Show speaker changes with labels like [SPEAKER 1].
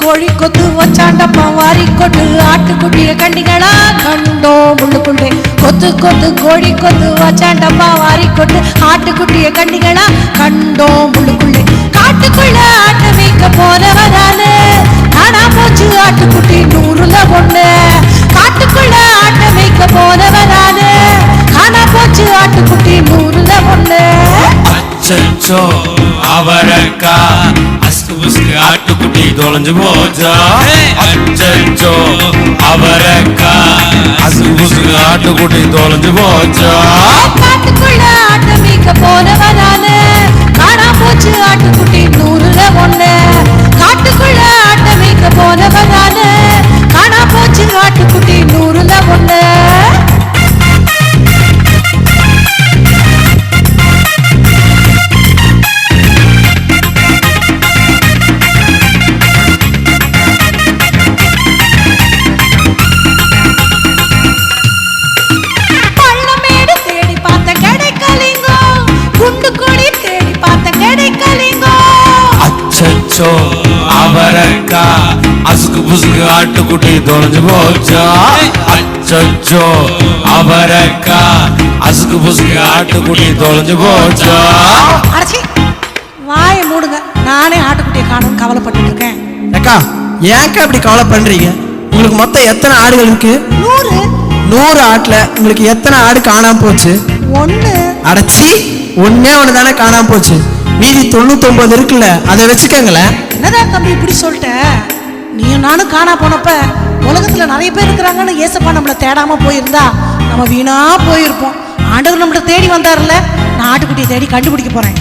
[SPEAKER 1] கோழி கொத்து வச்சாண்டப்பா வாரி கொட்டு ஆட்டுக்குட்டிய கண்டிகளா கண்டோம் உள்ளுக்குள்ளே கொத்து கொத்து கோழி கொத்து வச்சாண்டப்பா வாரி கொட்டு ஆட்டுக்குட்டிய கண்டிகளா கண்டோம் உள்ளுக்குள்ளே காட்டுக்குள்ள ஆட்டு வைக்க போனவரானு காணா போச்சு ஆட்டுக்குட்டி 100ல 1 காட்டுக்குள்ள ஆட்டு வைக்க போனவரானு காணா போச்சு ஆட்டுக்குட்டி 100ல 1
[SPEAKER 2] அச்சச்சோ அவரக்கா அஸ்கு புஸ்கு ஆட்டுக்குட்டி தொலைஞ்சு போச்சா அச்சச்சோ அவரக்கா அஸ்கு புஸ்கு ஆட்டுக்குட்டி தொலைஞ்சு போச்சா
[SPEAKER 1] காட்டுக்குள்ள ஆட்டு வைக்க போனவரானு காணா போச்சு ஆட்டுக்குட்டி 100ல 1 காட்டுக்குள்ள ஆட்டு வைக்க போனவரானு காணா போச்சு ஆட்டுக்குட்டி 100ல 1
[SPEAKER 2] அச்சச்சோ அவரக்கா அசுக்கு புசுக்கு ஆட்டுக்குட்டி தொலைஞ்சு போச்சா அச்சச்சோ அவரக்கா அசுக்கு புசுக்கு ஆட்டுக்குட்டி தொலைஞ்சு போச்சா
[SPEAKER 1] வாயை மூடுங்க. நானே ஆட்டுக்குட்டியை காணும்னு கவலைப்பட்டு இருக்கேன்.
[SPEAKER 3] அக்கா ஏன்க்கா இப்படி கவலை பண்றீங்க? உங்களுக்கு மொத்தம் எத்தனை ஆடுகள் இருக்கு? 100 ஆட்டுல உங்களுக்கு எத்தனை ஆடு காணாம போச்சு?
[SPEAKER 1] 1.
[SPEAKER 3] அடச்சி ஒன்னே ஒன்று தானே காணாம போச்சு. மீதி 99 இருக்குல்ல, அதை வச்சுக்கோங்களேன்.
[SPEAKER 1] என்னதான் தம்பி இப்படி சொல்லிட்ட? நீயும் நானும் காணா போனப்ப உலகத்துல நிறைய பேர் இருக்கிறாங்கன்னு ஏசப்பா நம்மளை தேடாம போயிருந்தா நம்ம வீணா போயிருப்போம். ஆண்டவர் நம்மளை தேடி வந்தாருல்ல. நான் ஆட்டுக்குட்டியை தேடி கண்டுபிடிக்க போறேன்.